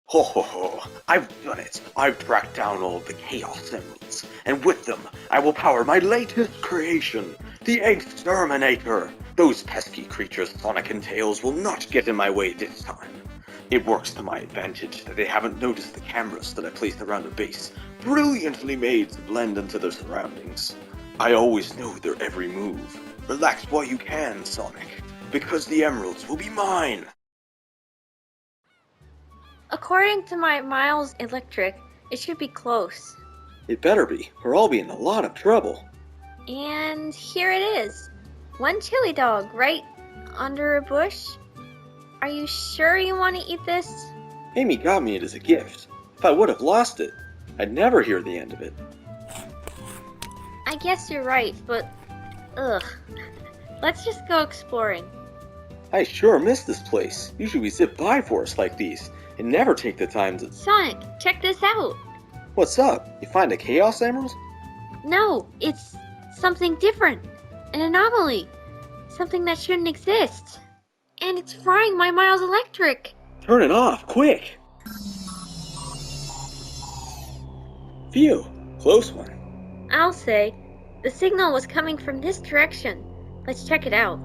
Ho ho ho, I've done it. I've tracked down all the Chaos Emeralds, and with them, I will power my latest creation, the Exterminator. Those pesky creatures Sonic and Tails will not get in my way this time. It works to my advantage that they haven't noticed the cameras that I placed around the base, brilliantly made to blend into their surroundings. I always know their every move. Relax while you can, Sonic, because the emeralds will be mine. According to my Miles Electric, it should be close. It better be, or I'll be in a lot of trouble. And here it is. One chili dog right under a bush. Are you sure you want to eat this? Amy got me it as a gift. If I would have lost it, I'd never hear the end of it. I guess you're right, but ugh. Let's just go exploring. I sure miss this place. Usually we zip by forests like these and never take the time to... Sonic, check this out. What's up? You find a Chaos Emerald? No, it's something different. An anomaly. Something that shouldn't exist. And it's frying my Miles Electric. Turn it off, quick! Phew, close one. I'll say. The signal was coming from this direction. Let's check it out.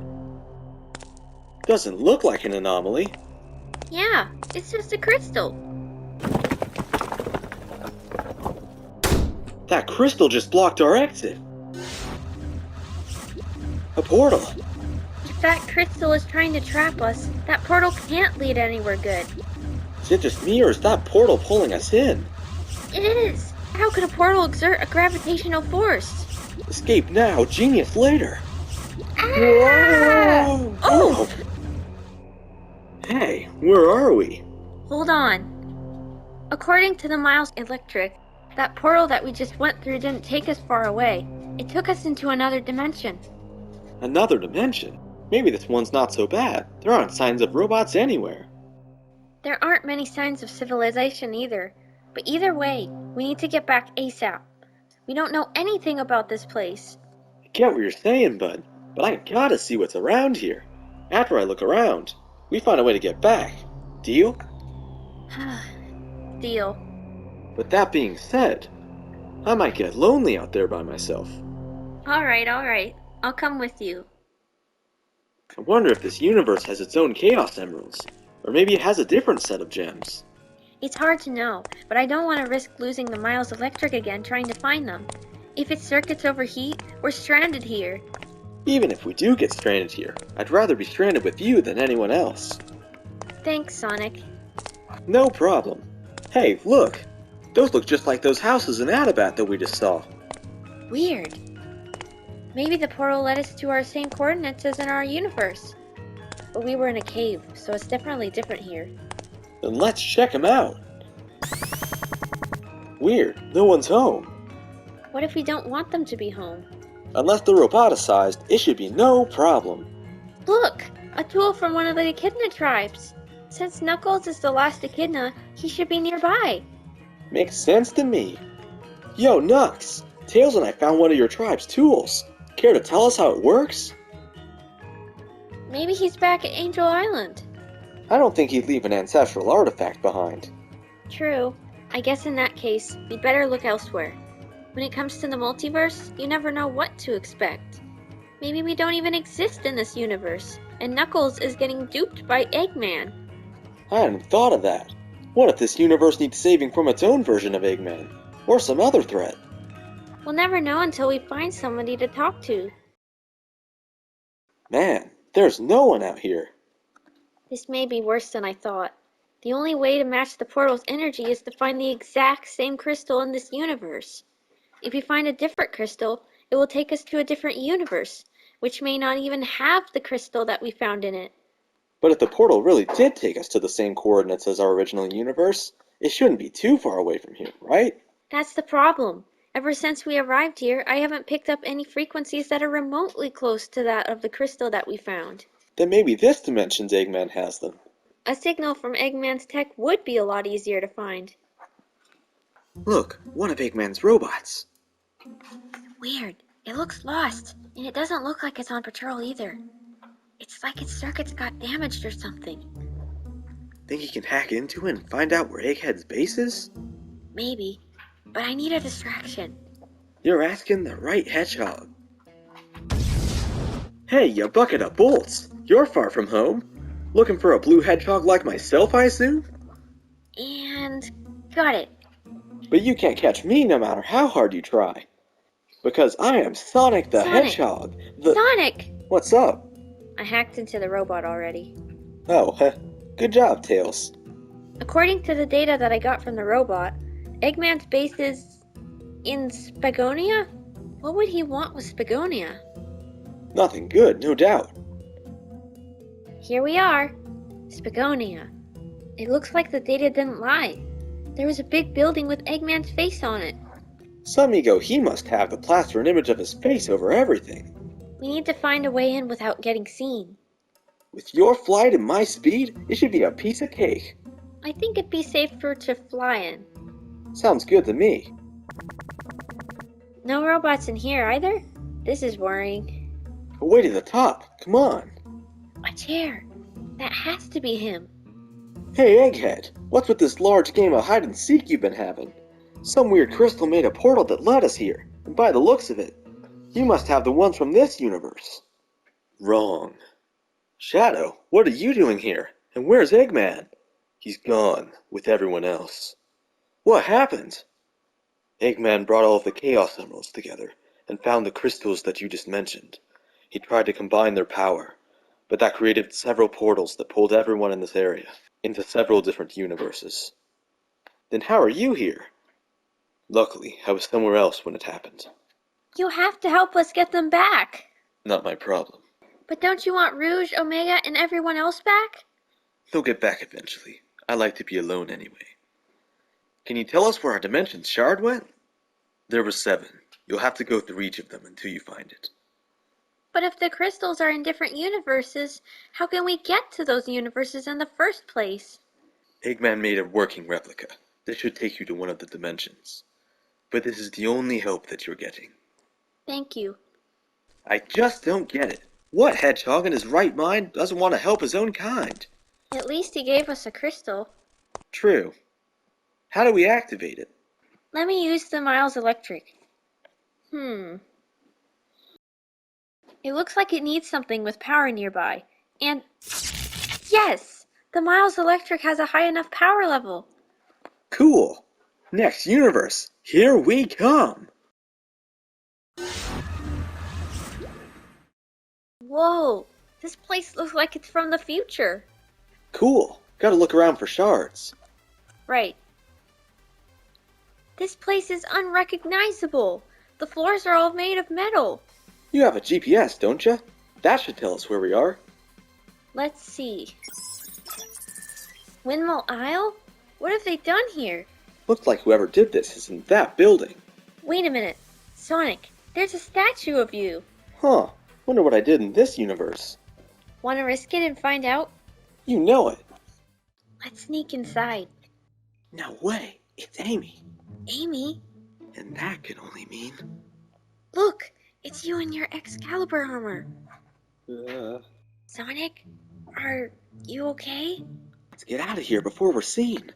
Doesn't look like an anomaly. Yeah, it's just a crystal. That crystal just blocked our exit. A portal. If that crystal is trying to trap us, that portal can't lead anywhere good. Is it just me or is that portal pulling us in? It is! How could a portal exert a gravitational force? Escape now, genius later. Ah! Whoa! Oh! Hey, where are we? Hold on. According to the Miles Electric, that portal that we just went through didn't take us far away. It took us into another dimension. Another dimension? Maybe this one's not so bad. There aren't signs of robots anywhere. There aren't many signs of civilization either. But either way, we need to get back ASAP. We don't know anything about this place. I get what you're saying, bud, but I gotta see what's around here. After I look around, we find a way to get back. Deal? Deal. With that being said, I might get lonely out there by myself. Alright. I'll come with you. I wonder if this universe has its own Chaos Emeralds, or maybe it has a different set of gems. It's hard to know, but I don't want to risk losing the Miles Electric again trying to find them. If its circuits overheat, we're stranded here. Even if we do get stranded here, I'd rather be stranded with you than anyone else. Thanks, Sonic. No problem. Hey, look! Those look just like those houses in Adabat that we just saw. Weird. Maybe the portal led us to our same coordinates as in our universe. But we were in a cave, so it's definitely different here. Then let's check them out. Weird, no one's home. What if we don't want them to be home? Unless they're roboticized, it should be no problem. Look! A tool from one of the Echidna tribes. Since Knuckles is the last Echidna, he should be nearby. Makes sense to me. Yo, Nux! Tails and I found one of your tribe's tools. Care to tell us how it works? Maybe he's back at Angel Island. I don't think he'd leave an ancestral artifact behind. True. I guess in that case, we'd better look elsewhere. When it comes to the multiverse, you never know what to expect. Maybe we don't even exist in this universe, and Knuckles is getting duped by Eggman. I hadn't thought of that. What if this universe needs saving from its own version of Eggman? Or some other threat? We'll never know until we find somebody to talk to. Man, there's no one out here. This may be worse than I thought. The only way to match the portal's energy is to find the exact same crystal in this universe. If we find a different crystal, it will take us to a different universe, which may not even have the crystal that we found in it. But if the portal really did take us to the same coordinates as our original universe, it shouldn't be too far away from here, right? That's the problem. Ever since we arrived here, I haven't picked up any frequencies that are remotely close to that of the crystal that we found. Then maybe this dimension's Eggman has them. A signal from Eggman's tech would be a lot easier to find. Look, one of Eggman's robots. Weird. It looks lost, and it doesn't look like it's on patrol either. It's like its circuits got damaged or something. Think he can hack into it and find out where Egghead's base is? Maybe, but I need a distraction. You're asking the right hedgehog. Hey, you bucket of bolts! You're far from home. Looking for a blue hedgehog like myself, I assume? And got it. But you can't catch me no matter how hard you try. Because I am Sonic the Sonic. Hedgehog. Sonic! What's up? I hacked into the robot already. Oh, good job, Tails. According to the data that I got from the robot, Eggman's base is in Spagonia? What would he want with Spagonia? Nothing good, no doubt. Here we are. Spagonia. It looks like the data didn't lie. There was a big building with Eggman's face on it. Some ego he must have to plaster an image of his face over everything. We need to find a way in without getting seen. With your flight and my speed, it should be a piece of cake. I think it'd be safer to fly in. Sounds good to me. No robots in here either? This is worrying. But way to the top, come on. A chair. That has to be him. Hey, Egghead, what's with this large game of hide and seek you've been having? Some weird crystal made a portal that led us here, and by the looks of it, you must have the ones from this universe. Wrong. Shadow, what are you doing here? And where's Eggman? He's gone, with everyone else. What happened? Eggman brought all of the Chaos Emeralds together, and found the crystals that you just mentioned. He tried to combine their power, but that created several portals that pulled everyone in this area into several different universes. Then how are you here? Luckily, I was somewhere else when it happened. You have to help us get them back. Not my problem. But don't you want Rouge, Omega, and everyone else back? They'll get back eventually. I like to be alone anyway. Can you tell us where our dimension's shard went? There were 7. You'll have to go through each of them until you find it. But if the crystals are in different universes, how can we get to those universes in the first place? Eggman made a working replica. This should take you to one of the dimensions. But this is the only help that you're getting. Thank you. I just don't get it. What hedgehog in his right mind doesn't want to help his own kind? At least he gave us a crystal. True. How do we activate it? Let me use the Miles Electric. It looks like it needs something with power nearby. And yes! The Miles Electric has a high enough power level. Cool. Next universe. Here we come. Whoa! This place looks like it's from the future. Cool. Gotta look around for shards. Right. This place is unrecognizable. The floors are all made of metal. You have a GPS, don't you? That should tell us where we are. Let's see. Windmill Isle? What have they done here? Looks like whoever did this is in that building. Wait a minute. Sonic, there's a statue of you. Huh. Wonder what I did in this universe. Want to risk it and find out? You know it. Let's sneak inside. No way. It's Amy. Amy? And that can only mean... Look, it's you in your Excalibur armor. Sonic, are you okay? Let's get out of here before we're seen.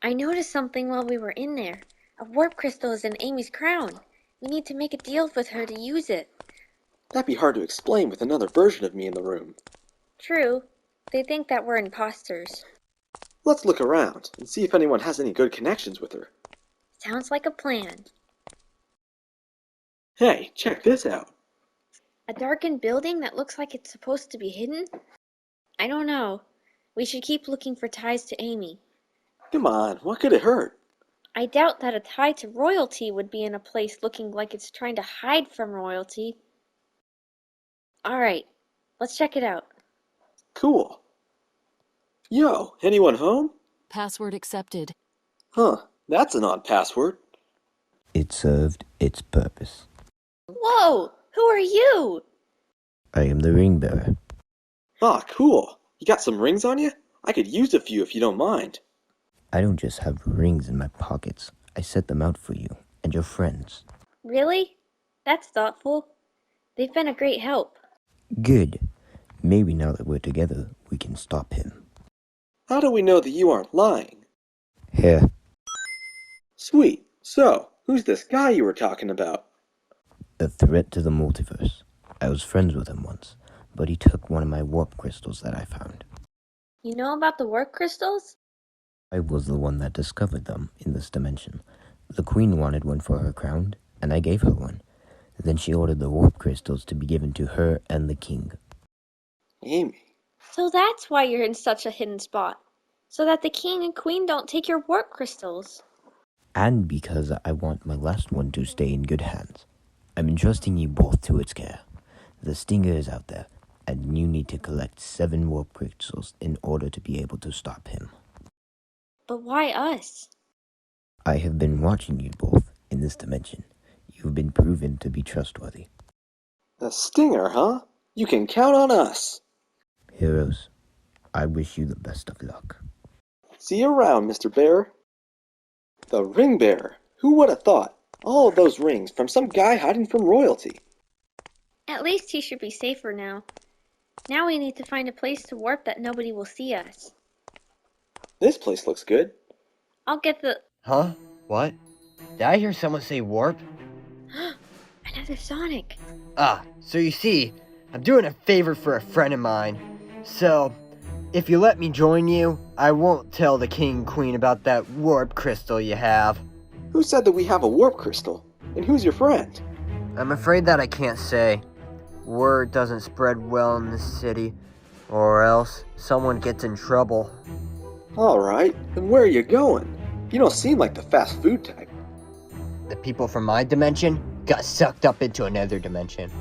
I noticed something while we were in there. A warp crystal is in Amy's crown. We need to make a deal with her to use it. That'd be hard to explain with another version of me in the room. True. They think that we're imposters. Let's look around and see if anyone has any good connections with her. Sounds like a plan. Hey, check this out. A darkened building that looks like it's supposed to be hidden? I don't know. We should keep looking for ties to Amy. Come on, what could it hurt? I doubt that a tie to royalty would be in a place looking like it's trying to hide from royalty. Alright, let's check it out. Cool. Yo, anyone home? Password accepted. Huh, that's an odd password. It served its purpose. Whoa! Who are you? I am the ring bearer. Ah, cool. You got some rings on you? I could use a few if you don't mind. I don't just have rings in my pockets. I set them out for you and your friends. Really? That's thoughtful. They've been a great help. Good. Maybe now that we're together, we can stop him. How do we know that you aren't lying? Here, Sweet. So, who's this guy you were talking about? a threat to the multiverse. I was friends with him once, but he took one of my warp crystals that I found. You know about the warp crystals? I was the one that discovered them in this dimension. The queen wanted one for her crown, and I gave her one. Then she ordered the warp crystals to be given to her and the king. Amy. So that's why you're in such a hidden spot. So that the king and queen don't take your warp crystals. And because I want my last one to stay in good hands. I'm entrusting you both to its care. The Stinger is out there, and you need to collect 7 warp crystals in order to be able to stop him. But why us? I have been watching you both in this dimension. You've been proven to be trustworthy. The Stinger, huh? You can count on us. Heroes, I wish you the best of luck. See you around, Mr. Bear. The Ring Bearer. Who would have thought? All of those rings from some guy hiding from royalty. At least he should be safer now. Now we need to find a place to warp that nobody will see us. This place looks good. I'll get the... Huh? What? Did I hear someone say warp? Another Sonic. So you see, I'm doing a favor for a friend of mine. So, if you let me join you, I won't tell the king and queen about that warp crystal you have. Who said that we have a warp crystal? And who's your friend? I'm afraid that I can't say. Word doesn't spread well in this city, or else someone gets in trouble. Alright, then where are you going? You don't seem like the fast food type. The people from my dimension got sucked up into another dimension.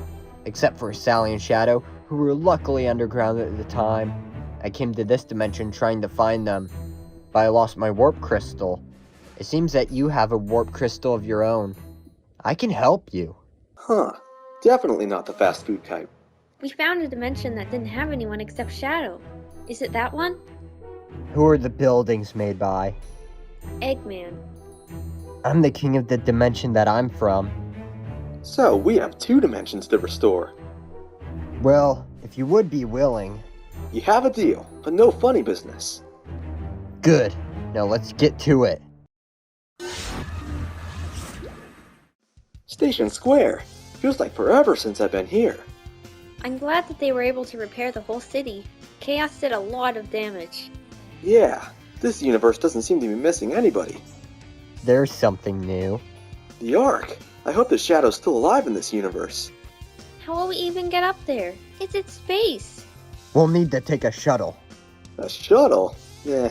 Except for Sally and Shadow, who were luckily underground at the time. I came to this dimension trying to find them, but I lost my warp crystal. It seems that you have a warp crystal of your own. I can help you. Huh. Definitely not the fast food type. We found a dimension that didn't have anyone except Shadow. Is it that one? Who are the buildings made by? Eggman. I'm the king of the dimension that I'm from. So, we have 2 dimensions to restore. Well, if you would be willing. You have a deal, but no funny business. Good. Now let's get to it. Station Square. Feels like forever since I've been here. I'm glad that they were able to repair the whole city. Chaos did a lot of damage. Yeah, this universe doesn't seem to be missing anybody. There's something new. The Ark. I hope the Shadow's still alive in this universe. How will we even get up there? It's in space. We'll need to take a shuttle. A shuttle? Eh.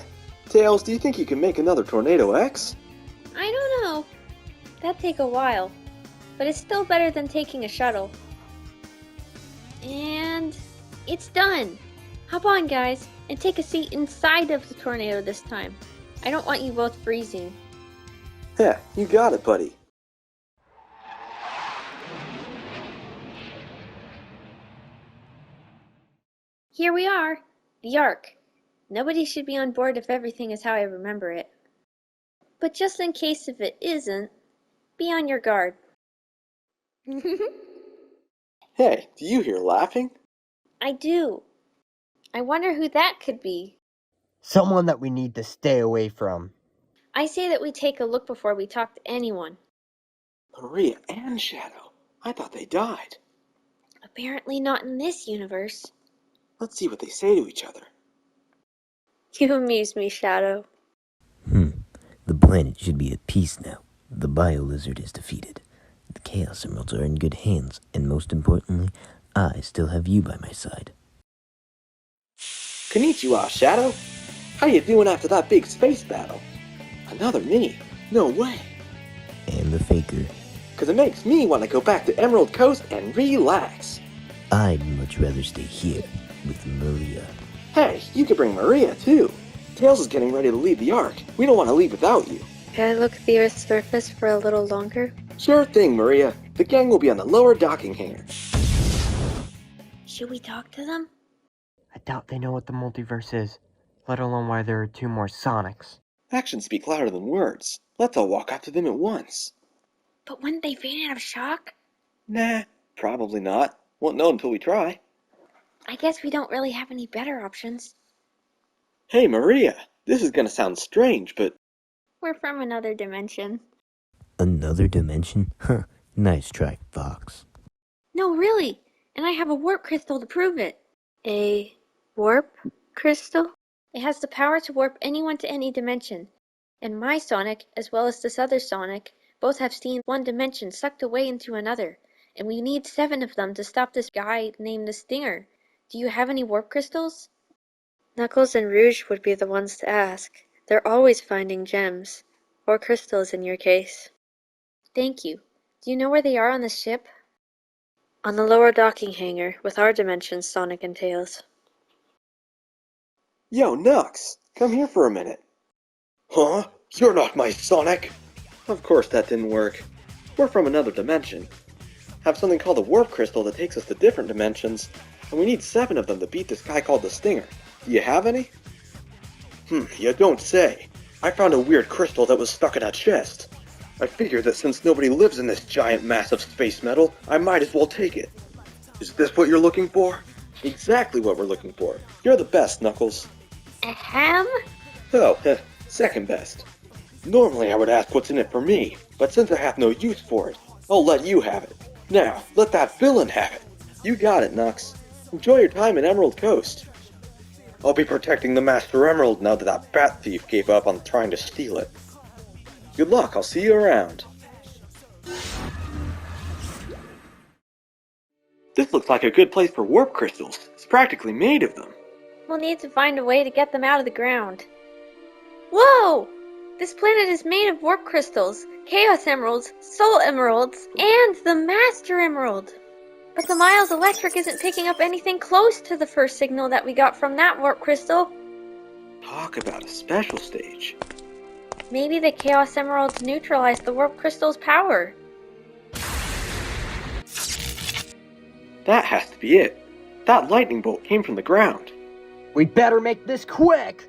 Tails, do you think you can make another Tornado X? I don't know. That'd take a while. But it's still better than taking a shuttle. And it's done. Hop on, guys, and take a seat inside of the tornado this time. I don't want you both freezing. Yeah, you got it, buddy. Here we are, the Ark. Nobody should be on board if everything is how I remember it. But just in case if it isn't, be on your guard. Hey, do you hear laughing? I do. I wonder who that could be. Someone that we need to stay away from. I say that we take a look before we talk to anyone. Maria and Shadow. I thought they died. Apparently not in this universe. Let's see what they say to each other. You amuse me, Shadow. The planet should be at peace now. The Bio-Lizard is defeated. The Chaos Emeralds are in good hands, and most importantly, I still have you by my side. Konnichiwa, Shadow. How you doing after that big space battle? Another me? No way. And the Faker. 'Cause it makes me want to go back to Emerald Coast and relax. I'd much rather stay here with Maria. Hey, you could bring Maria too. Tails is getting ready to leave the Ark. We don't want to leave without you. Can I look at the Earth's surface for a little longer? Sure thing, Maria. The gang will be on the lower docking hangar. Should we talk to them? I doubt they know what the multiverse is, let alone why there are 2 more Sonics. Actions speak louder than words. Let's all walk up to them at once. But wouldn't they faint out of shock? Nah, probably not. Won't know until we try. I guess we don't really have any better options. Hey, Maria, this is gonna sound strange, but We're from another dimension. Another dimension? Huh, nice try, Fox. No, really. And I have a warp crystal to prove it. A warp crystal? It has the power to warp anyone to any dimension. And my Sonic, as well as this other Sonic, both have seen one dimension sucked away into another. And we need 7 of them to stop this guy named the Stinger. Do you have any warp crystals? Knuckles and Rouge would be the ones to ask. They're always finding gems. Or crystals in your case. Thank you. Do you know where they are on the ship? On the lower docking hangar, with our dimensions, Sonic and Tails. yo, Nux, come here for a minute. Huh? You're not my Sonic! Of course that didn't work. We're from another dimension. Have something called a warp crystal that takes us to different dimensions, and we need 7 of them to beat this guy called the Stinger. Do you have any? You don't say. I found a weird crystal that was stuck in a chest. I figured that since nobody lives in this giant mass of space metal, I might as well take it. Is this what you're looking for? Exactly what we're looking for. You're the best, Knuckles. Ahem? Oh, second best. Normally I would ask what's in it for me, but since I have no use for it, I'll let you have it. Now, let that villain have it. You got it, Nux. Enjoy your time in Emerald Coast. I'll be protecting the Master Emerald now that that bat thief gave up on trying to steal it. Good luck, I'll see you around. This looks like a good place for warp crystals. It's practically made of them. We'll need to find a way to get them out of the ground. Whoa! This planet is made of warp crystals, Chaos Emeralds, Soul Emeralds, and the Master Emerald. But the Miles Electric isn't picking up anything close to the first signal that we got from that warp crystal. Talk about a special stage. Maybe the Chaos Emeralds neutralized the warp crystal's power. That has to be it. That lightning bolt came from the ground. We'd better make this quick!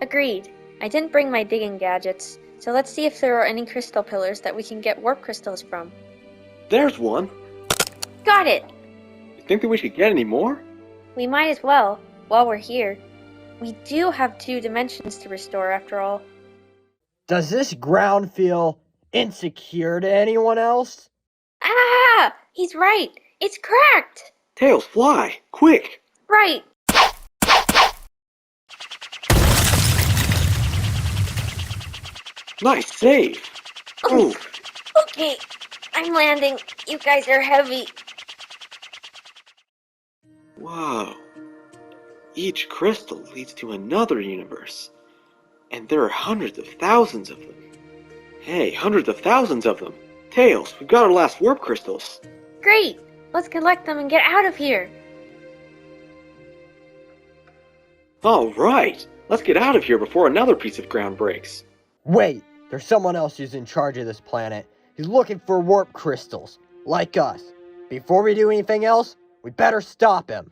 Agreed. I didn't bring my digging gadgets, so let's see if there are any crystal pillars that we can get warp crystals from. There's one. Got it! You think that we should get any more? We might as well, while we're here. We do have 2 dimensions to restore after all. Does this ground feel insecure to anyone else? Ah! He's right! It's cracked! Tails, fly! Quick! Right! Nice save! Ooh, Okay, I'm landing. You guys are heavy. whoa. Each crystal leads to another universe. And there are hundreds of thousands of them. Hey, hundreds of thousands of them! Tails, we've got our last warp crystals. Great! Let's collect them and get out of here. Alright, let's get out of here before another piece of ground breaks. Wait, there's someone else who's in charge of this planet. He's looking for warp crystals, like us. Before we do anything else, we better stop him.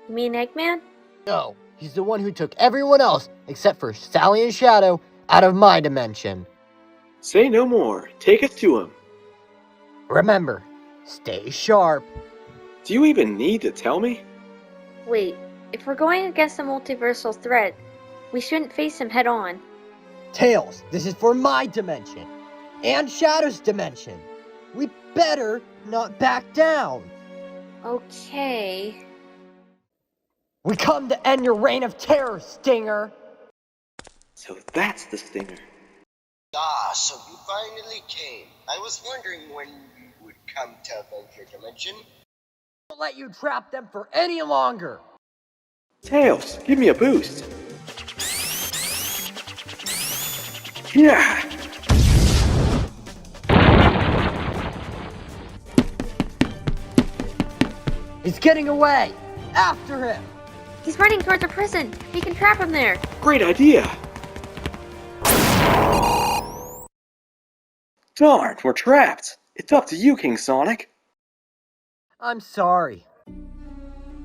You mean Eggman? No, he's the one who took everyone else, except for Sally and Shadow, out of my dimension. Say no more. Take us to him. Remember, stay sharp. Do you even need to tell me? Wait, if we're going against a multiversal threat, we shouldn't face him head on. Tails, this is for my dimension. And Shadow's dimension. We better not back down. Okay. We come to end your reign of terror, Stinger. So that's the Stinger. Ah, so you finally came. I was wondering when you would come to Adventure Dimension. Don't let you trap them for any longer. Tails, give me a boost. Yeah! He's getting away. After him. He's running towards a prison. We can trap him there. Great idea! Darn, we're trapped. It's up to you, King Sonic. I'm sorry.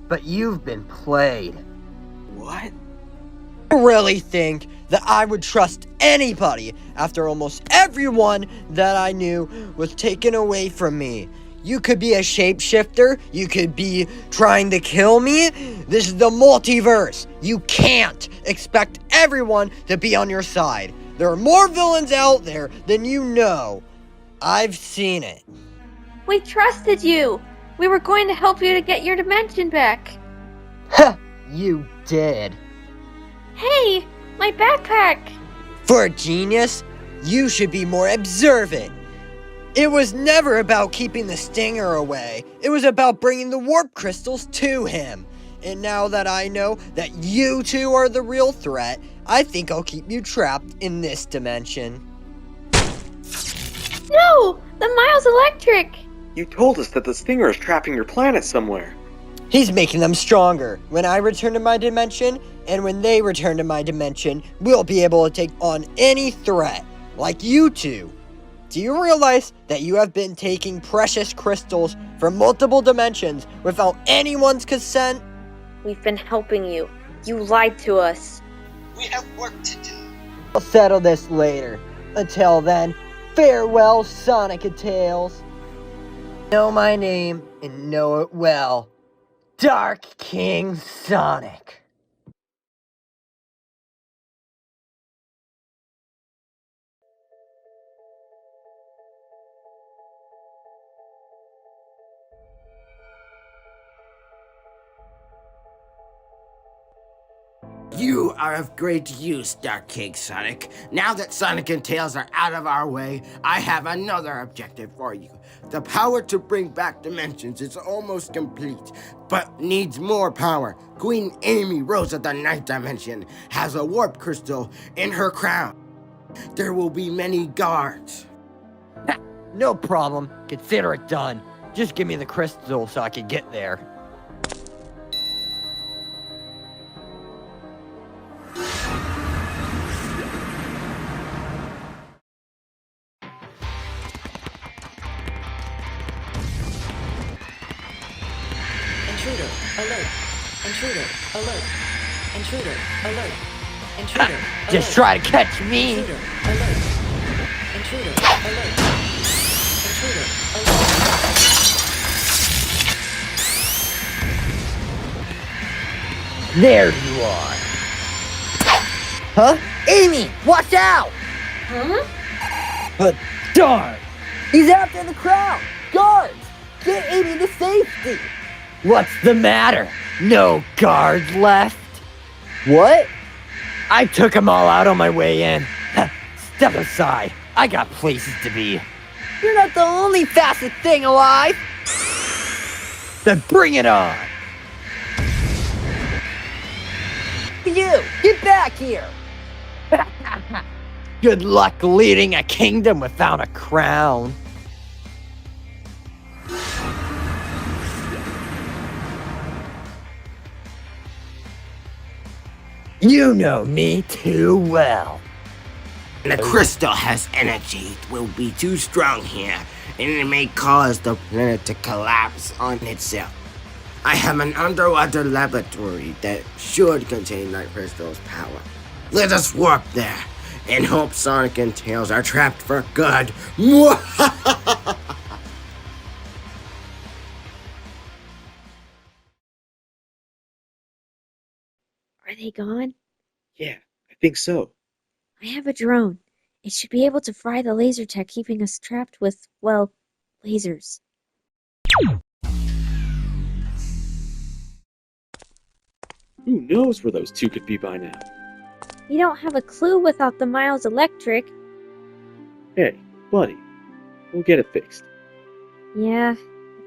But you've been played. What? I really think that I would trust anybody after almost everyone that I knew was taken away from me. You could be a shapeshifter. You could be trying to kill me. This is the multiverse. You can't expect everyone to be on your side. There are more villains out there than you know. I've seen it. We trusted you! We were going to help you to get your dimension back! Ha! You did. Hey! My backpack! For a genius, you should be more observant. It was never about keeping the stinger away. It was about bringing the warp crystals to him. And now that I know that you two are the real threat, I think I'll keep you trapped in this dimension. No! The Miles Electric! You told us that the stinger is trapping your planet somewhere. He's making them stronger. When I return to my dimension, and when they return to my dimension, we'll be able to take on any threat, like you two. Do you realize that you have been taking precious crystals from multiple dimensions without anyone's consent? We've been helping you. You lied to us. We have work to do. We'll settle this later. Until then, farewell, Sonic and Tails. Know my name and know it well. Dark King Sonic. You are of great use, Dark King Sonic. Now that Sonic and Tails are out of our way, I have another objective for you. The power to bring back dimensions is almost complete, but needs more power. Queen Amy Rose of the Ninth Dimension has a warp crystal in her crown. There will be many guards. No problem. Consider it done. Just give me the crystal so I can get there. Intruder, alert. Intruder, alert. Intruder, alert. Intruder, alert. Just try to catch me. Intruder, alert. Intruder, alert. Intruder, alert. There you are. Huh? Amy, watch out! Huh? Darn! He's after the crowd! Guards! Get Amy to safety! What's the matter? No guards left? What? I took them all out on my way in. Step aside. I got places to be. You're not the only fastest thing alive! Then bring it on! You! Get back here! Good luck leading a kingdom without a crown. You know me too well. The crystal has energy. It will be too strong here, and it may cause the planet to collapse on itself. I have an underwater laboratory that should contain that crystal's power. Let us warp there and hope Sonic and Tails are trapped for good. Are they gone? Yeah, I think so. I have a drone. It should be able to fry the laser tech keeping us trapped with, well, lasers. Who knows where those two could be by now? We don't have a clue without the Miles Electric. Hey, buddy, we'll get it fixed. Yeah, if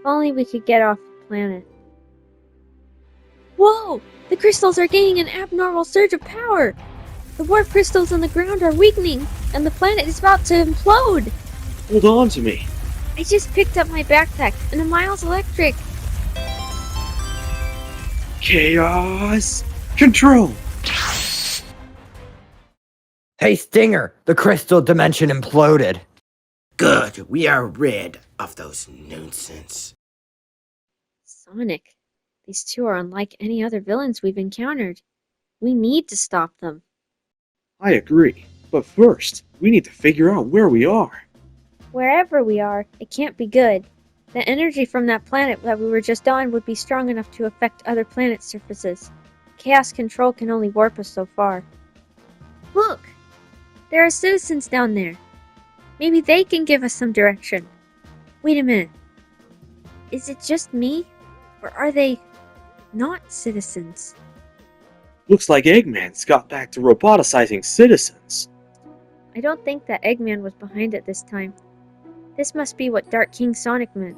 only we could get off the planet. Whoa! The crystals are gaining an abnormal surge of power! The warp crystals on the ground are weakening, and the planet is about to implode! Hold on to me. I just picked up my backpack and a Miles Electric. Chaos Control! Hey Stinger, the crystal dimension imploded. Good, we are rid of those nonsense. Sonic, these two are unlike any other villains we've encountered. We need to stop them. I agree, but first, we need to figure out where we are. Wherever we are, it can't be good. The energy from that planet that we were just on would be strong enough to affect other planet surfaces. Chaos control can only warp us so far. Look! There are citizens down there. Maybe they can give us some direction. Wait a minute. Is it just me? Or are they not citizens? Looks like Eggman's got back to roboticizing citizens. I don't think that Eggman was behind it this time. This must be what Dark King Sonic meant.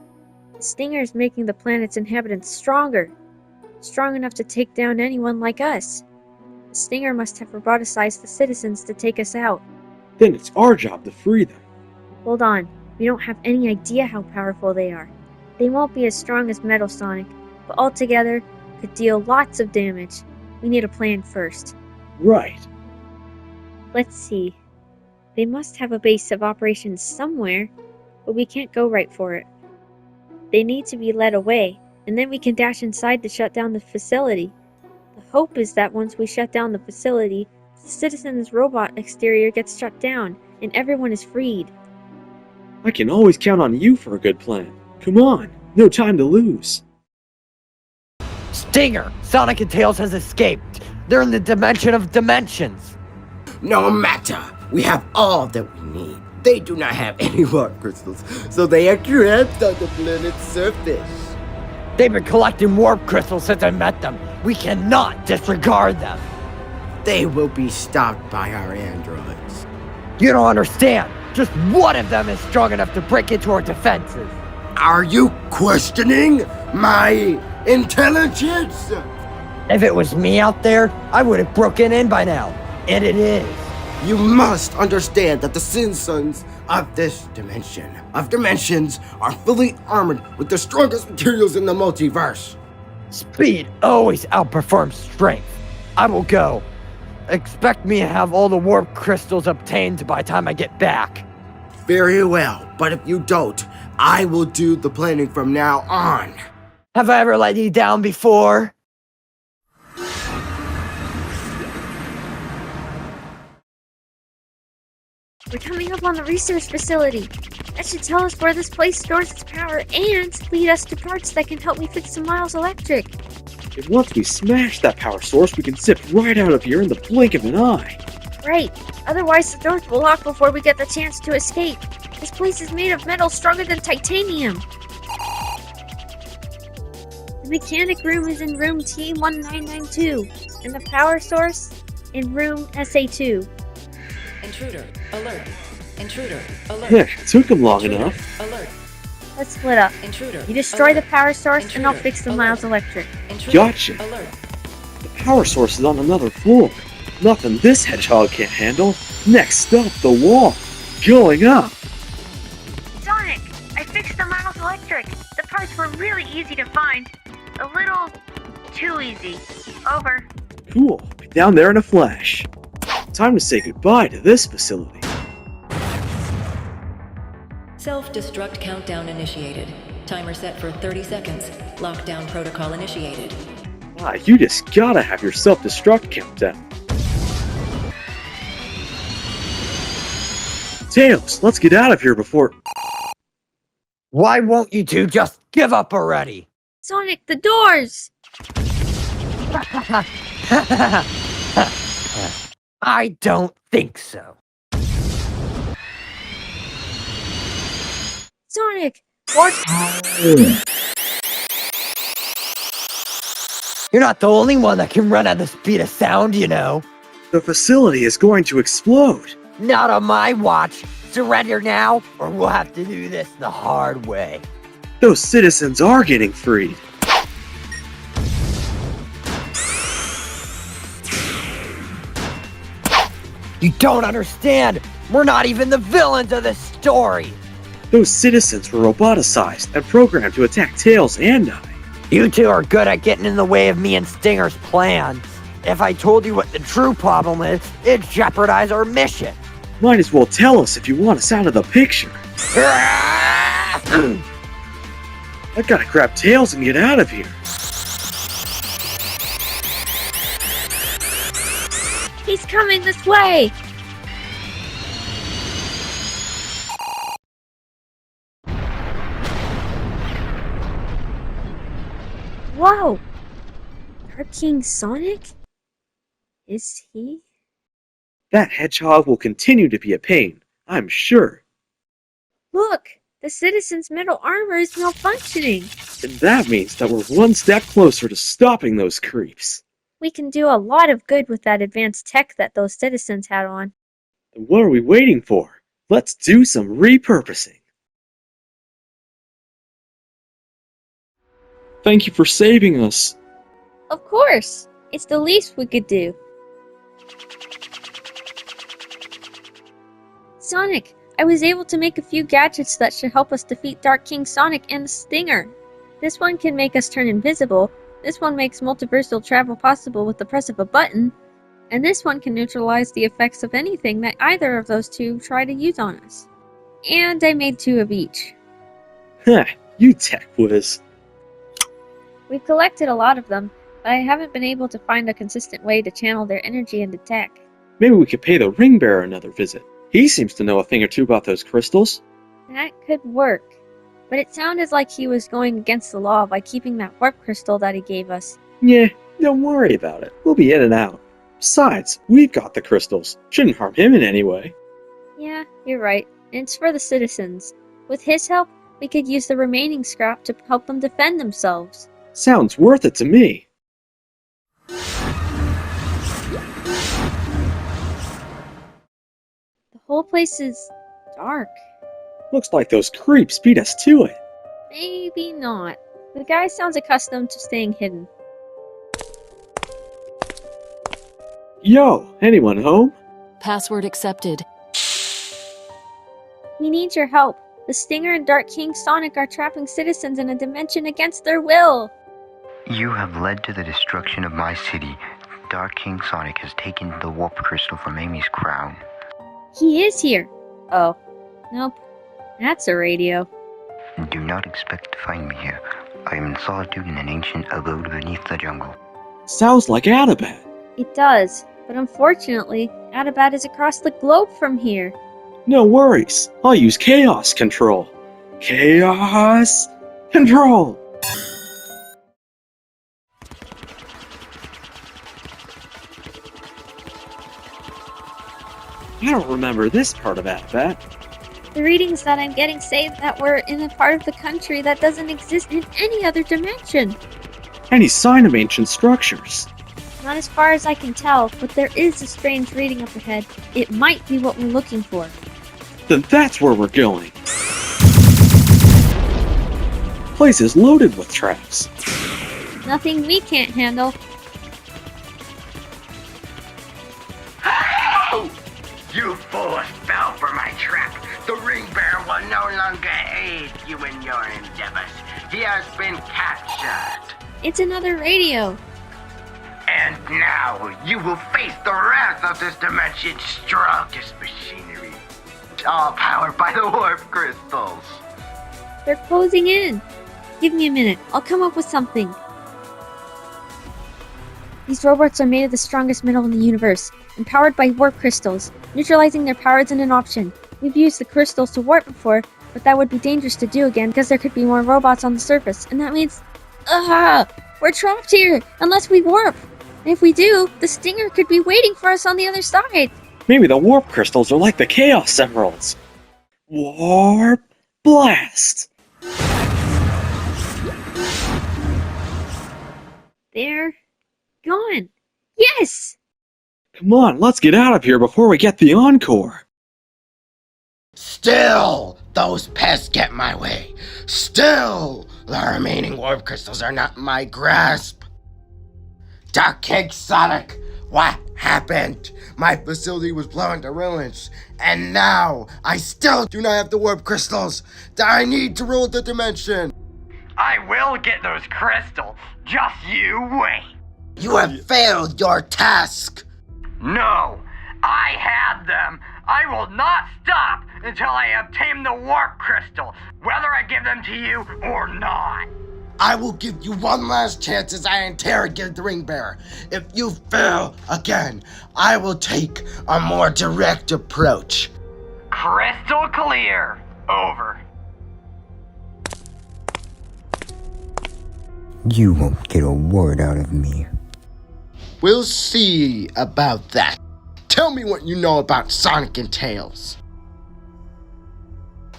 The Stinger is making the planet's inhabitants stronger. Strong enough to take down anyone like us. The Stinger must have roboticized the citizens to take us out. Then it's our job to free them. Hold on. We don't have any idea how powerful they are. They won't be as strong as Metal Sonic, but altogether could deal lots of damage. We need a plan first. Right. Let's see. They must have a base of operations somewhere, but we can't go right for it. They need to be led away, and then we can dash inside to shut down the facility. The hope is that once we shut down the facility, the citizens' robot exterior gets shut down, and everyone is freed. I can always count on you for a good plan. Come on, no time to lose. Stinger! Sonic and Tails has escaped! They're in the dimension of dimensions! No matter. We have all that we need. They do not have any warp crystals, so they are trapped on the planet's surface. They've been collecting warp crystals since I met them. We cannot disregard them. They will be stopped by our androids. You don't understand. Just one of them is strong enough to break into our defenses. Are you questioning my intelligence? If it was me out there, I would have broken in by now. And it is. You must understand that the Sons of this dimensions, are fully armored with the strongest materials in the multiverse. Speed always outperforms strength. I will go. Expect me to have all the warp crystals obtained by the time I get back. Very well, but if you don't, I will do the planning from now on. Have I ever let you down before? We're coming up on the research facility. That should tell us where this place stores its power and lead us to parts that can help me fix the Miles Electric. And once we smash that power source, we can zip right out of here in the blink of an eye. Right. Otherwise, the doors will lock before we get the chance to escape. This place is made of metal stronger than titanium. The mechanic room is in room T1992, and the power source in room SA2. Intruder, alert. Intruder, alert. Heck, it took them long Intruder, enough. Alert. Let's split up. Intruder. You destroy the alert. power source, and I'll Intruder, fix the alert. Miles Electric. Intruder, Gotcha. Alert. The power source is on another floor. Nothing this hedgehog can't handle. Next up, the wall. Going up. Sonic, I fixed the Miles Electric. The parts were really easy to find. A little too easy. Over. Cool. Be down there in a flash. Time to say goodbye to this facility. Self-destruct countdown initiated. Timer set for 30 seconds. Lockdown protocol initiated. Ah, you just gotta have your self-destruct countdown. Tails, let's get out of here before... Why won't you two just give up already? Sonic, the doors! I don't think so. Sonic, what? You're not the only one that can run at the speed of sound, you know. The facility is going to explode. Not on my watch. Surrender now, or we'll have to do this the hard way. Those citizens are getting freed. You don't understand. We're not even the villains of this story. Those citizens were roboticized and programmed to attack Tails and I. You two are good at getting in the way of me and Stinger's plans. If I told you what the true problem is, it'd jeopardize our mission. Might as well tell us if you want us out of the picture. I gotta grab Tails and get out of here. He's coming this way! Whoa! Dark King Sonic? Is he? That hedgehog will continue to be a pain, I'm sure. Look! The citizen's metal armor is malfunctioning! And that means that we're one step closer to stopping those creeps. We can do a lot of good with that advanced tech that those citizens had on. Then what are we waiting for? Let's do some repurposing. Thank you for saving us. Of course! It's the least we could do. Sonic, I was able to make a few gadgets that should help us defeat Dark King Sonic and the Stinger. This one can make us turn invisible, this one makes multiversal travel possible with the press of a button, and this one can neutralize the effects of anything that either of those two try to use on us. And I made 2 of each. Heh, you tech whiz. We've collected a lot of them, but I haven't been able to find a consistent way to channel their energy into tech. Maybe we could pay the ring bearer another visit. He seems to know a thing or two about those crystals. That could work, but it sounded like he was going against the law by keeping that warp crystal that he gave us. Yeah, don't worry about it. We'll be in and out. Besides, we've got the crystals. Shouldn't harm him in any way. Yeah, you're right, and it's for the citizens. With his help, we could use the remaining scrap to help them defend themselves. Sounds worth it to me. The whole place is dark. Looks like those creeps beat us to it. Maybe not. The guy sounds accustomed to staying hidden. Yo, anyone home? Password accepted. We need your help. The Stinger and Dark King Sonic are trapping citizens in a dimension against their will. You have led to the destruction of my city. Dark King Sonic has taken the warp crystal from Amy's crown. He is here. Oh. Nope. That's a radio. Do not expect to find me here. I am in solitude in an ancient abode beneath the jungle. Sounds like Adabat. It does, but unfortunately, Adabat is across the globe from here. No worries. I'll use Chaos Control. Chaos Control! I don't remember this part of Adabat. The readings that I'm getting say that we're in a part of the country that doesn't exist in any other dimension. Any sign of ancient structures? Not as far as I can tell, but there is a strange reading up ahead. It might be what we're looking for. Then that's where we're going. Place is loaded with traps. Nothing we can't handle. You fools fell for my trap. The ring bearer will no longer aid you in your endeavors. He has been captured. It's another radio. And now you will face the wrath of this dimension's strongest machinery. All powered by the warp crystals. They're closing in. Give me a minute. I'll come up with something. These robots are made of the strongest metal in the universe, and powered by warp crystals. Neutralizing their power isn't an option. We've used the crystals to warp before, but that would be dangerous to do again because there could be more robots on the surface, and that means... we're trapped here, unless we warp. And if we do, the Stinger could be waiting for us on the other side. Maybe the warp crystals are like the Chaos Emeralds. Warp Blast! They're gone. Yes! Come on, let's get out of here before we get the encore. Still, those pests get my way. Still, the remaining warp crystals are not in my grasp. Dark King Sonic, what happened? My facility was blown to ruins, and now I still do not have the warp crystals that I need to rule the dimension. I will get those crystals. Just you wait. You have failed your task. No, I have them. I will not stop until I obtain the warp crystal, whether I give them to you or not. I will give you one last chance as I interrogate the ring bearer. If you fail again, I will take a more direct approach. Crystal clear. Over. You won't get a word out of me. We'll see about that. Tell me what you know about Sonic and Tails.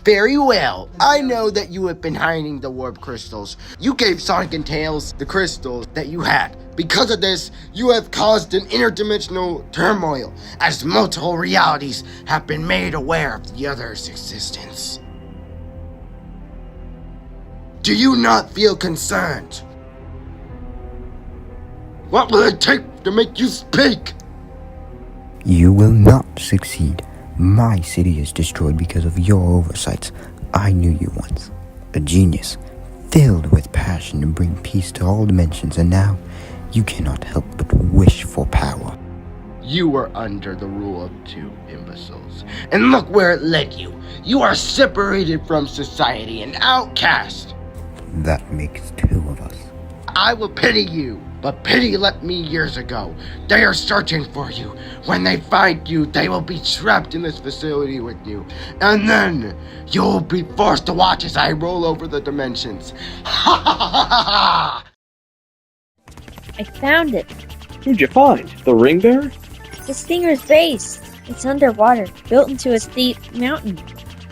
Very well. I know that you have been hiding the warp crystals. You gave Sonic and Tails the crystals that you had. Because of this, you have caused an interdimensional turmoil, as multiple realities have been made aware of the other's existence. Do you not feel concerned? What will it take to make you speak? You will not succeed. My city is destroyed because of your oversights. I knew you once. A genius, filled with passion to bring peace to all dimensions, and now you cannot help but wish for power. You were under the rule of two imbeciles, and look where it led you. You are separated from society, an outcast. That makes two of us. I will pity you, but pity left me years ago. They are searching for you. When they find you, they will be trapped in this facility with you. And then, you'll be forced to watch as I roll over the dimensions. Ha ha ha ha ha! I found it. Who'd you find? The ring bearer? The Stinger's base. It's underwater, built into a steep mountain.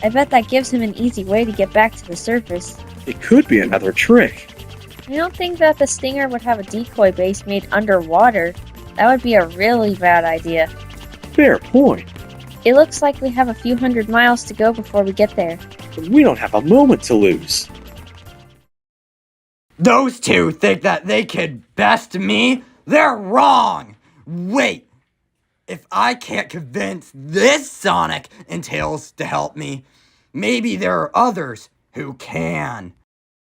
I bet that gives him an easy way to get back to the surface. It could be another trick. I don't think that the Stinger would have a decoy base made underwater. That would be a really bad idea. Fair point. It looks like we have a few hundred miles to go before we get there. But we don't have a moment to lose. Those two think that they could best me? They're wrong! Wait! If I can't convince this Sonic and Tails to help me, maybe there are others who can.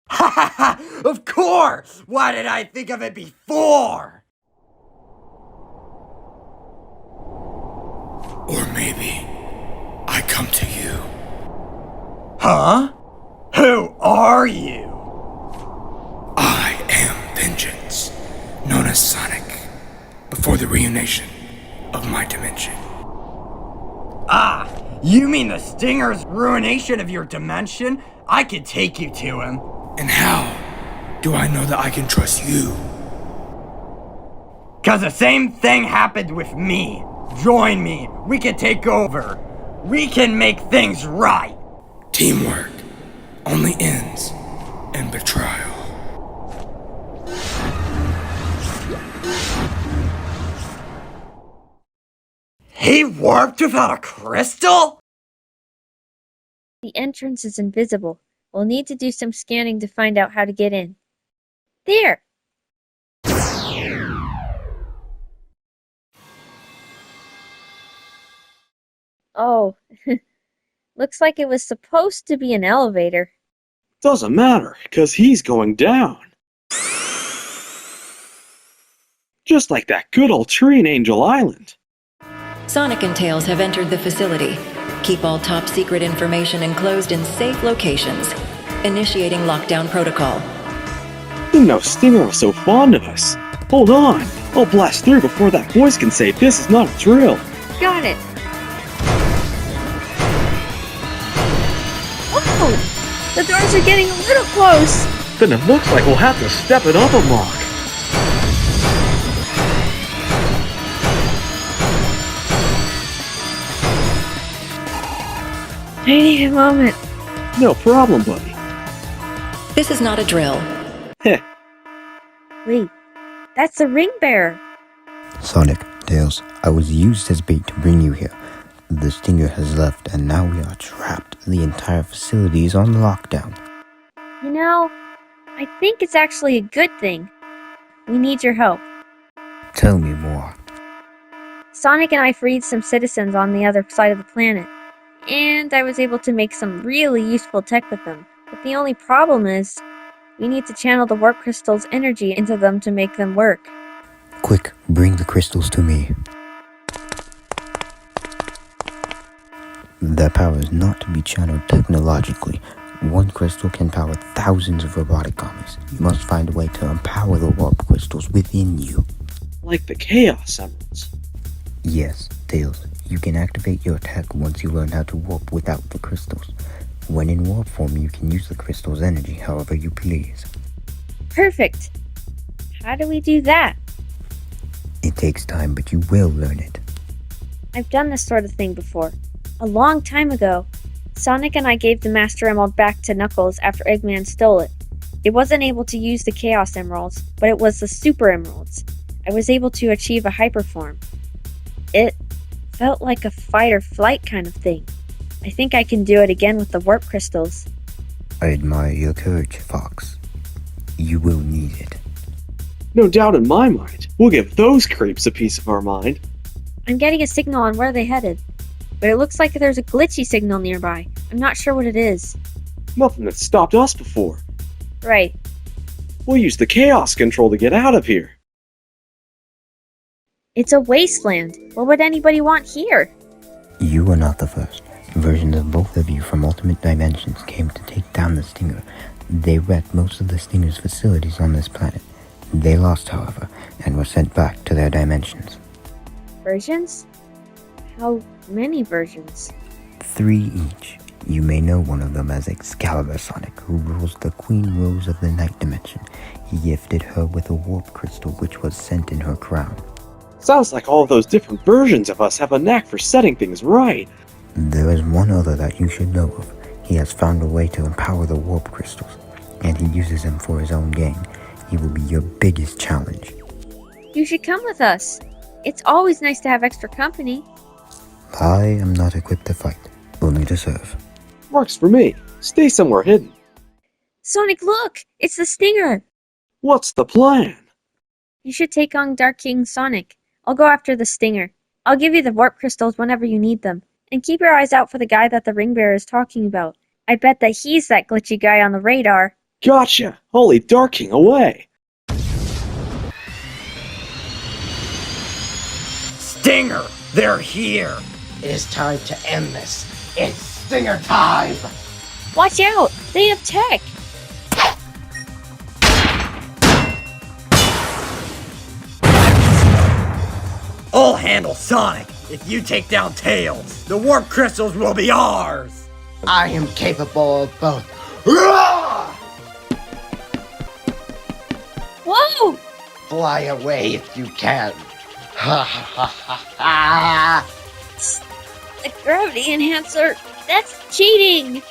Ha ha ha! Of course! Why did I think of it before? Or maybe I come to you. Huh? Who are you? I am Vengeance, known as Sonic, before the reunition of my dimension. Ah, you mean the Stinger's ruination of your dimension? I could take you to him. And how do I know that I can trust you? 'Cause the same thing happened with me. Join me. We can take over. We can make things right. Teamwork only ends in betrayal. He warped without a crystal? The entrance is invisible. We'll need to do some scanning to find out how to get in. There! Oh, looks like it was supposed to be an elevator. Doesn't matter, because he's going down. Just like that good old tree in Angel Island. Sonic and Tails have entered the facility. Keep all top secret information enclosed in safe locations. Initiating lockdown protocol. Didn't know Stinger was so fond of us. Hold on, I'll blast through before that voice can say this is not a drill. Got it! Oh! The doors are getting a little close! Then it looks like we'll have to step it up a block. I need a moment. No problem, buddy. This is not a drill. Heh. Wait, that's the ring bearer. Sonic, Tails, I was used as bait to bring you here. The Stinger has left, and now we are trapped. The entire facility is on lockdown. You know, I think it's actually a good thing. We need your help. Tell me more. Sonic and I freed some citizens on the other side of the planet, and I was able to make some really useful tech with them. But the only problem is, we need to channel the warp crystal's energy into them to make them work. Quick, bring the crystals to me. Their power is not to be channeled technologically. One crystal can power thousands of robotic armies. You must find a way to empower the warp crystals within you. Like the Chaos Emeralds. Yes, Tails, you can activate your tech once you learn how to warp without the crystals. When in warp form, you can use the crystal's energy however you please. Perfect. How do we do that? It takes time, but you will learn it. I've done this sort of thing before. A long time ago, Sonic and I gave the Master Emerald back to Knuckles after Eggman stole it. It wasn't able to use the Chaos Emeralds, but it was the Super Emeralds. I was able to achieve a hyper form. It felt like a fight or flight kind of thing. I think I can do it again with the warp crystals. I admire your courage, Fox. You will need it. No doubt in my mind, we'll give those creeps a piece of our mind. I'm getting a signal on where they headed, but it looks like there's a glitchy signal nearby. I'm not sure what it is. Nothing that's stopped us before. Right. We'll use the chaos control to get out of here. It's a wasteland. What would anybody want here? You are not the first. Versions of both of you from alternate dimensions came to take down the Stinger. They wrecked most of the Stinger's facilities on this planet. They lost, however, and were sent back to their dimensions. Versions? How many versions? 3 each. You may know one of them as Excalibur Sonic, who rules the Queen Rose of the Night Dimension. He gifted her with a warp crystal which was sent in her crown. Sounds like all of those different versions of us have a knack for setting things right. There is one other that you should know of. He has found a way to empower the warp crystals, and he uses them for his own gain. He will be your biggest challenge. You should come with us. It's always nice to have extra company. I am not equipped to fight, only to serve. Works for me. Stay somewhere hidden. Sonic, look! It's the Stinger! What's the plan? You should take on Dark King Sonic. I'll go after the Stinger. I'll give you the warp crystals whenever you need them. And keep your eyes out for the guy that the ring bearer is talking about. I bet that he's that glitchy guy on the radar. Gotcha! Holy Dark King away! Stinger! They're here! It is time to end this. It's Stinger time! Watch out! They have tech! I'll handle Sonic. If you take down Tails, the warp crystals will be ours! I am capable of both. Whoa! Fly away if you can. Ha ha ha ha ha! The gravity enhancer! That's cheating!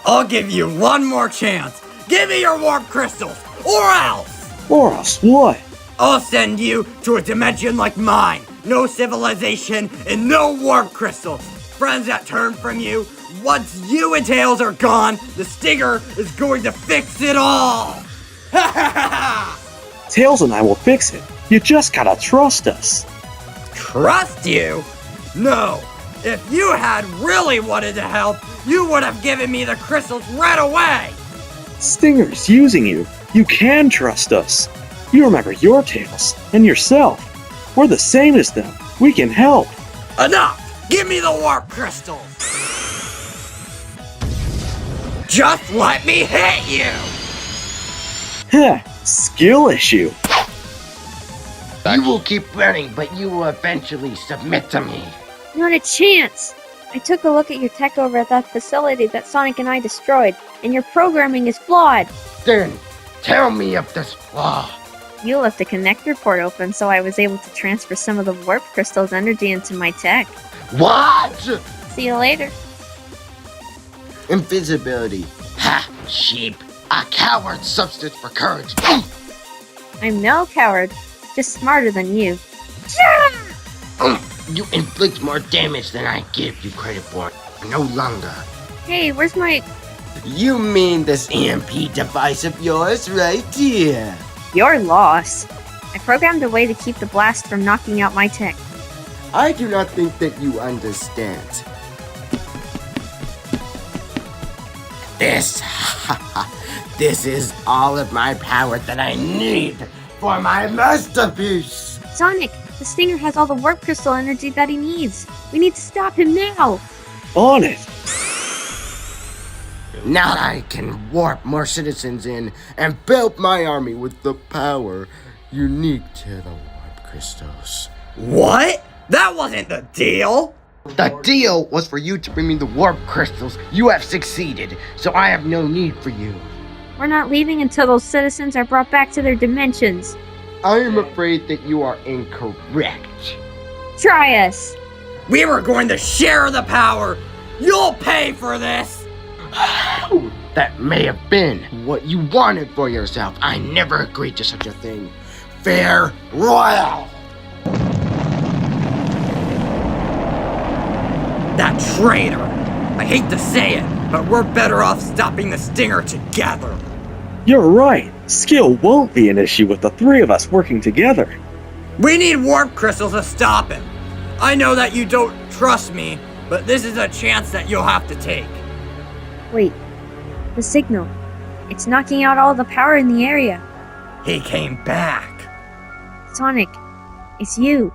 I'll give you one more chance. Give me your warp crystals, or else! Or else what? I'll send you to a dimension like mine. No civilization and no warp crystals. Friends that turn from you. Once you and Tails are gone, the Stinger is going to fix it all. Ha ha ha! Tails and I will fix it. You just gotta trust us. Trust you? No. If you had really wanted to help, you would have given me the crystals right away. Stinger's using you. You can trust us. You remember your Tails and yourself. We're the same as them. We can help. Enough! Give me the warp crystals! Just let me hit you! Heh, skill issue. You will keep running, but you will eventually submit to me. Not a chance! I took a look at your tech over at that facility that Sonic and I destroyed, and your programming is flawed. Then, tell me of this flaw. You left the connector port open, so I was able to transfer some of the warp crystal's energy into my tech. What? See you later. Invisibility. Ha! Sheep. A coward's substance for courage. I'm no coward, just smarter than you. You inflict more damage than I give you credit for. No longer. Hey, where's my... You mean this EMP device of yours right here? Your loss. I programmed a way to keep the blast from knocking out my tech. I do not think that you understand. This is all of my power that I need for my masterpiece. Sonic, the Stinger has all the warp crystal energy that he needs. We need to stop him now. On it. Now I can warp more citizens in and build my army with the power unique to the warp crystals. What? That wasn't the deal! The deal was for you to bring me the warp crystals. You have succeeded, so I have no need for you. We're not leaving until those citizens are brought back to their dimensions. I am afraid that you are incorrect. Try us! We were going to share the power! You'll pay for this! That may have been what you wanted for yourself. I never agreed to such a thing. Farewell! That traitor! I hate to say it, but we're better off stopping the Stinger together. You're right. Skill won't be an issue with the three of us working together. We need warp crystals to stop him. I know that you don't trust me, but this is a chance that you'll have to take. Wait, the signal. It's knocking out all the power in the area. He came back. Sonic, it's you.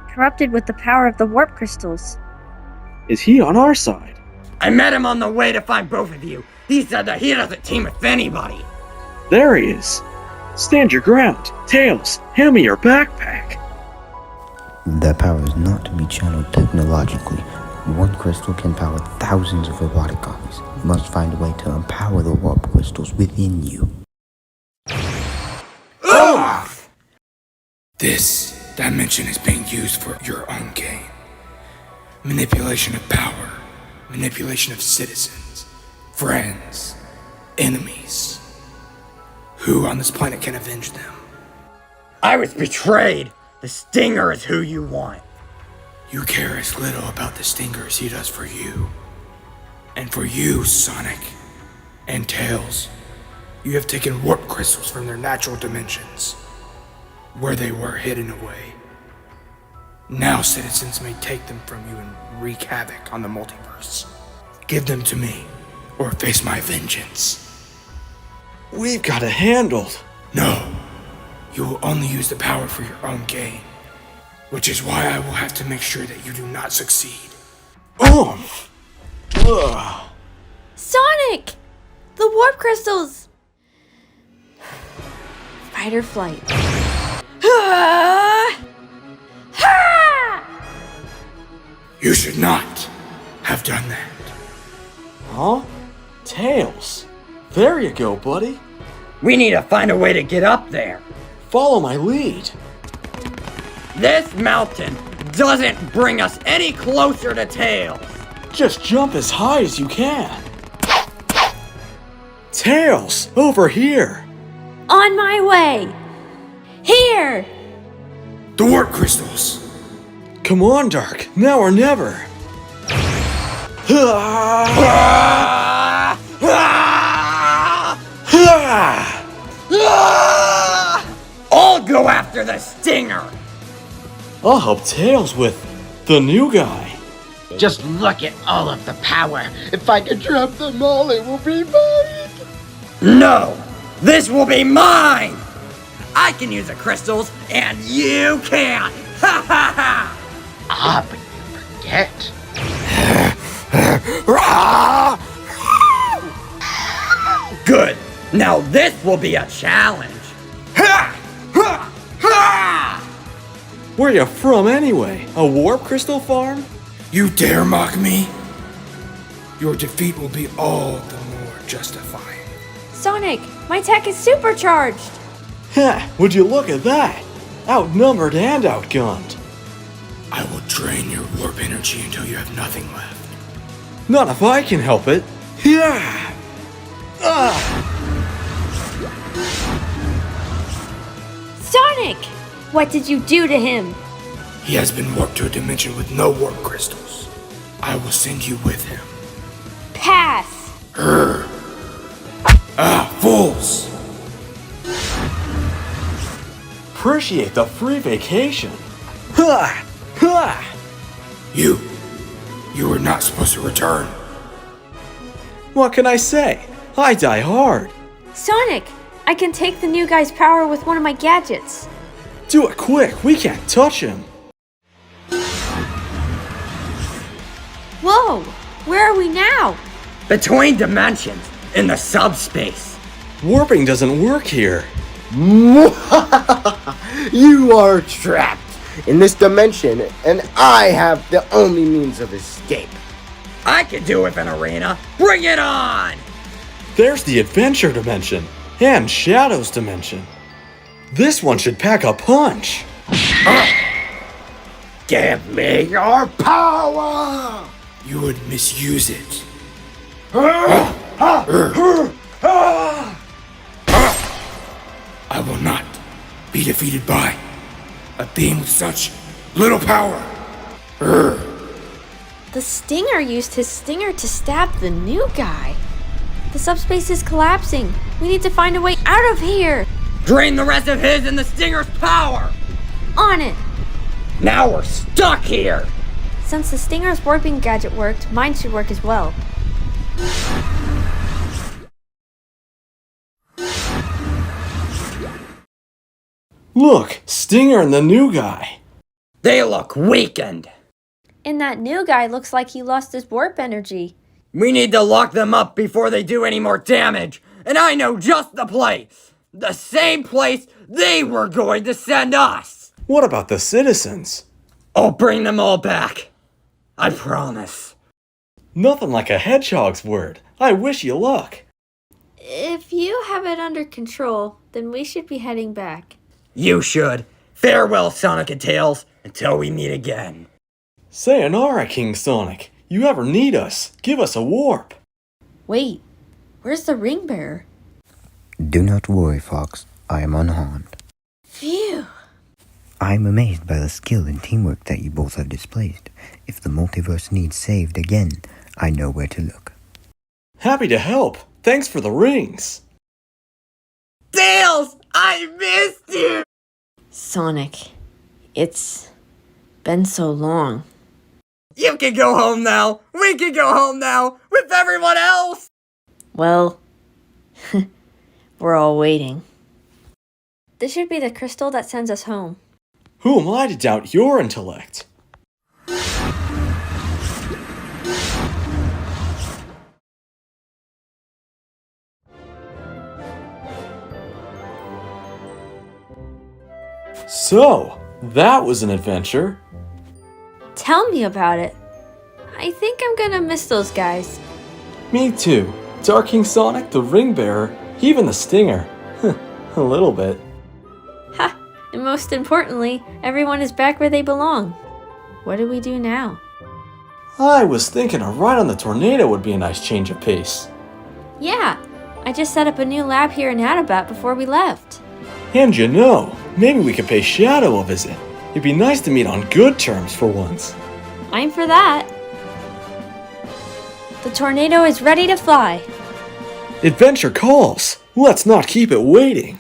Corrupted with the power of the warp crystals. Is he on our side? I met him on the way to find both of you. He said that he doesn't team with anybody. There he is. Stand your ground. Tails, hand me your backpack. That power is not to be channeled technologically. One crystal can power thousands of robotic copies. You must find a way to empower the warp crystals within you. This dimension is being used for your own gain. Manipulation of power, manipulation of citizens, friends, enemies. Who on this planet can avenge them? I was betrayed. The Stinger is who you want. You care as little about the Stinger as he does for you. And for you, Sonic and Tails, you have taken warp crystals from their natural dimensions, where they were hidden away. Now citizens may take them from you and wreak havoc on the multiverse. Give them to me, or face my vengeance. We've got it handled. No, you will only use the power for your own gain, which is why I will have to make sure that you do not succeed. Sonic! The warp crystals! Fight or flight. You should not have done that. Huh? Tails. There you go, buddy. We need to find a way to get up there. Follow my lead. This mountain doesn't bring us any closer to Tails. Just jump as high as you can. Tails, over here. On my way! Here! The warp crystals. Come on, Dark. Now or never. I'll go after the Stinger. I'll help Tails with the new guy. Just look at all of the power. If I can trap them all, it will be mine. No! This will be mine! I can use the crystals, and you can't! Ha ha ha! Ah, but you forget. Good! Now this will be a challenge! Where you from anyway? A warp crystal farm? You dare mock me? Your defeat will be all the more justifying. Sonic, my tech is supercharged! Ha! Would you look at that? Outnumbered and outgunned. I will drain your warp energy until you have nothing left. Not if I can help it. Yeah! Sonic! What did you do to him? He has been warped to a dimension with no warp crystals. I will send you with him. Pass! Fools! Appreciate the free vacation. Ha! Ha! You were not supposed to return. What can I say? I die hard. Sonic, I can take the new guy's power with one of my gadgets. Do it quick, we can't touch him. Whoa, where are we now? Between dimensions, in the subspace. Warping doesn't work here. You are trapped in this dimension, and I have the only means of escape. I can do it with an arena. Bring it on! There's the adventure dimension and shadows dimension. This one should pack a punch. Give me your power! You would misuse it. I will not be defeated by a being with such little power. The Stinger used his stinger to stab the new guy. The subspace is collapsing. We need to find a way out of here. Drain the rest of his and the Stinger's power! On it. Now we're stuck here! Since the Stinger's warping gadget worked, mine should work as well. Look, Stinger and the new guy. They look weakened. And that new guy looks like he lost his warp energy. We need to lock them up before they do any more damage. And I know just the place. The same place they were going to send us. What about the citizens? I'll bring them all back. I promise. Nothing like a hedgehog's word. I wish you luck. If you have it under control, then we should be heading back. You should. Farewell, Sonic and Tails, until we meet again. Sayonara, King Sonic. You ever need us, give us a warp. Wait, where's the ring bearer? Do not worry, Fox. I am unharmed. Phew. I am amazed by the skill and teamwork that you both have displayed. If the multiverse needs saved again, I know where to look. Happy to help. Thanks for the rings. Tails! I missed you! Sonic, it's been so long. You can go home now! We can go home now! With everyone else! Well, we're all waiting. This should be the crystal that sends us home. Who am I to doubt your intellect? So, that was an adventure. Tell me about it. I think I'm gonna miss those guys. Me too. Dark King Sonic, the ring bearer, even the Stinger. A little bit. Ha! And most importantly, everyone is back where they belong. What do we do now? I was thinking a ride on the tornado would be a nice change of pace. Yeah, I just set up a new lab here in Adabat before we left. And you know, maybe we could pay Shadow a visit. It'd be nice to meet on good terms for once. I'm for that. The tornado is ready to fly. Adventure calls. Let's not keep it waiting.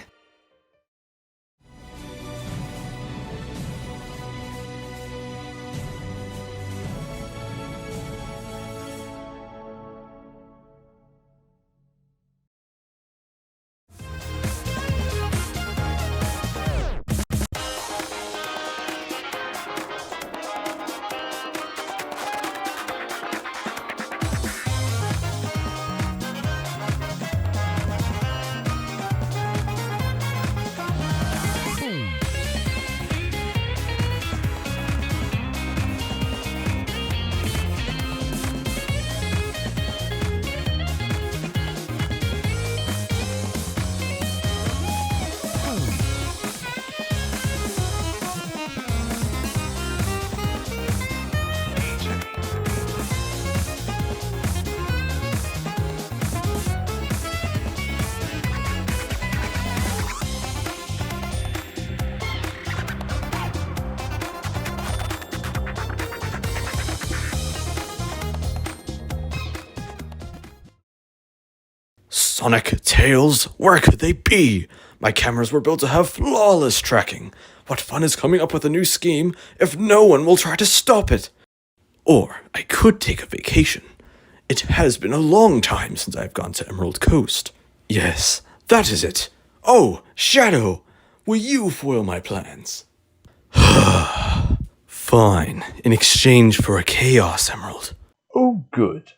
Sonic, Tails, where could they be? My cameras were built to have flawless tracking. What fun is coming up with a new scheme if no one will try to stop it? Or I could take a vacation. It has been a long time since I've gone to Emerald Coast. Yes, that is it. Oh, Shadow, will you foil my plans? Fine, in exchange for a Chaos Emerald. Oh, good.